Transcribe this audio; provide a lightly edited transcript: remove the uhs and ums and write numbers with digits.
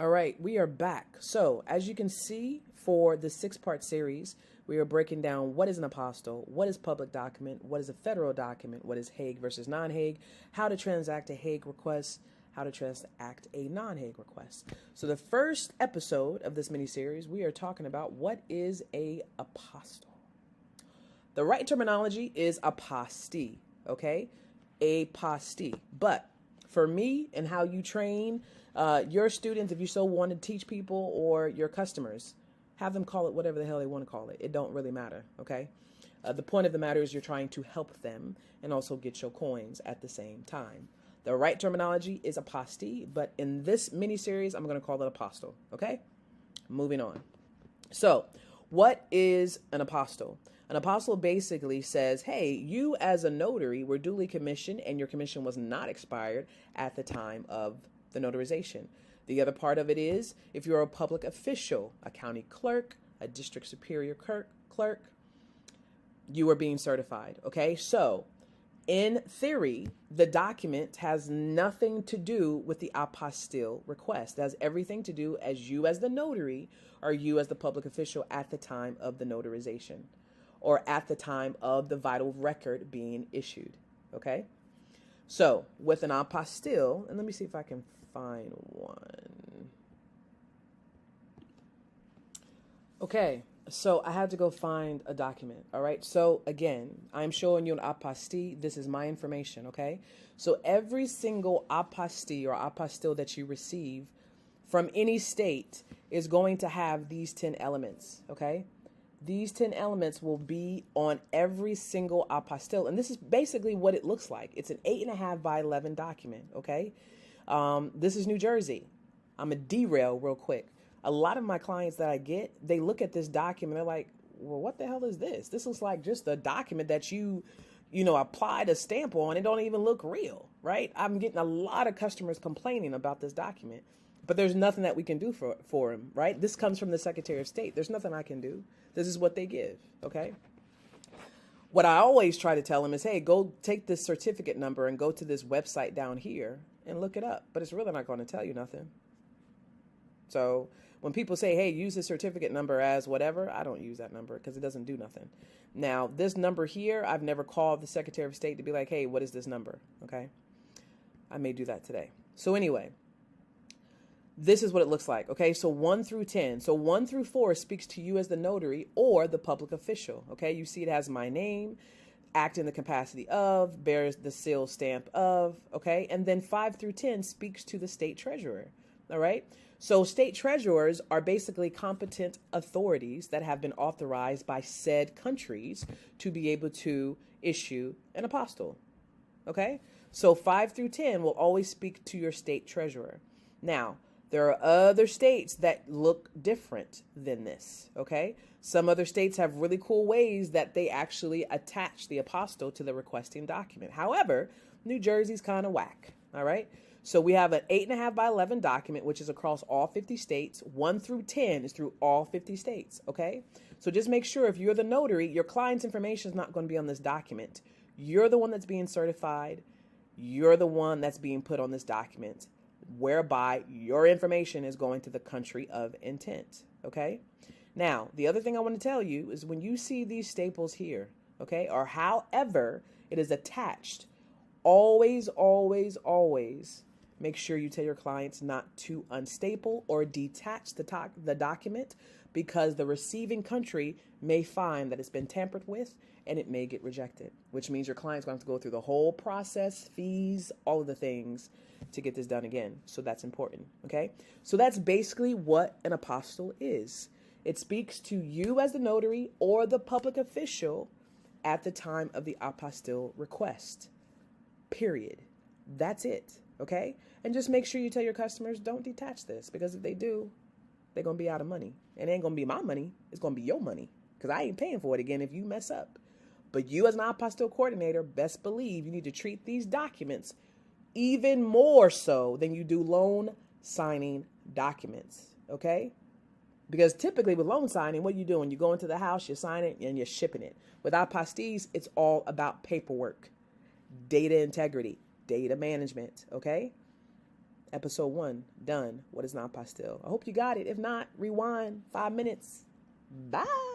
All right, we are back. So, as you can see, for the 6-part series, we are breaking down what is an apostille, what is public document, what is a federal document, what is Hague versus non-Hague, how to transact a Hague request, how to transact a non-Hague request. So, the first episode of this mini-series, we are talking about what is a apostille. The right terminology is apostille, okay? Apostille. But for me and how you train your students, if you so want to teach people, or your customers, have them call it whatever the hell they want to call it. It don't really matter, okay? The point of the matter is you're trying to help them and also get your coins at the same time. The right terminology is apostille, but in this mini-series, I'm going to call it apostille, okay? Moving on. So, what is an apostille? An apostille basically says, hey, you as a notary were duly commissioned and your commission was not expired at the time of the notarization. The other part of it is if you're a public official, a county clerk, a district superior clerk, you are being certified. Okay, so in theory, the document has nothing to do with the apostille request. It has everything to do as you as the notary or you as the public official at the time of the notarization, or at the time of the vital record being issued, okay? So, with an apostille, and let me see if I can find one. Okay, so I had to go find a document, all right? So, again, I'm showing you an apostille. This is my information, okay? So, every single apostille or apostille that you receive from any state is going to have these 10 elements, okay? These 10 elements will be on every single apostille. And this is basically what it looks like. It's an 8.5 by 11 document, okay? This is New Jersey. I'm going to derail real quick. A lot of my clients that I get, they look at this document, they're like, well, what the hell is this? This looks like just a document that you applied a stamp on. It don't even look real, right? I'm getting a lot of customers complaining about this document. But there's nothing that we can do for him, right? This comes from the Secretary of State. There's nothing I can do. This is what they give, okay? What I always try to tell them is, hey, go take this certificate number and go to this website down here and look it up. But it's really not going to tell you nothing. So when people say, hey, use the certificate number as whatever, I don't use that number because it doesn't do nothing. Now, this number here, I've never called the Secretary of State to be like, hey, what is this number, okay? I may do that today. So anyway, this is what it looks like, okay? So 1 through 10. So 1 through 4 speaks to you as the notary or the public official, okay? You see it has my name, act in the capacity of, bears the seal stamp of, okay? And then 5 through 10 speaks to the state treasurer, all right? So state treasurers are basically competent authorities that have been authorized by said countries to be able to issue an apostille, okay? So 5 through 10 will always speak to your state treasurer. Now, there are other states that look different than this, okay? Some other states have really cool ways that they actually attach the apostille to the requesting document. However, New Jersey's kind of whack, all right? So we have an 8.5 by 11 document, which is across all 50 states. 1 through 10 is through all 50 states, okay? So just make sure if you're the notary, your client's information is not going to be on this document. You're the one that's being certified. You're the one that's being put on this document, whereby your information is going to the country of intent, okay? Now, the other thing I want to tell you is when you see these staples here, okay, or however it is attached, always, always, always make sure you tell your clients not to unstaple or detach the document, because the receiving country may find that it's been tampered with and it may get rejected, which means your client's going to have to go through the whole process, fees, all of the things to get this done again. So that's important, okay? So that's basically what an apostille is. It speaks to you as the notary or the public official at the time of the apostille request, period. That's it, okay? And just make sure you tell your customers, don't detach this, because if they do, they're going to be out of money. And it ain't going to be my money. It's going to be your money, because I ain't paying for it again if you mess up. But you as an apostille coordinator, best believe you need to treat these documents even more so than you do loan signing documents, okay? Because typically with loan signing, what are you doing? You go into the house, you sign it, and you're shipping it. With apostilles, it's all about paperwork, data integrity, data management, okay? Episode 1, done. What is an apostille? I hope you got it. If not, rewind 5 minutes. Bye.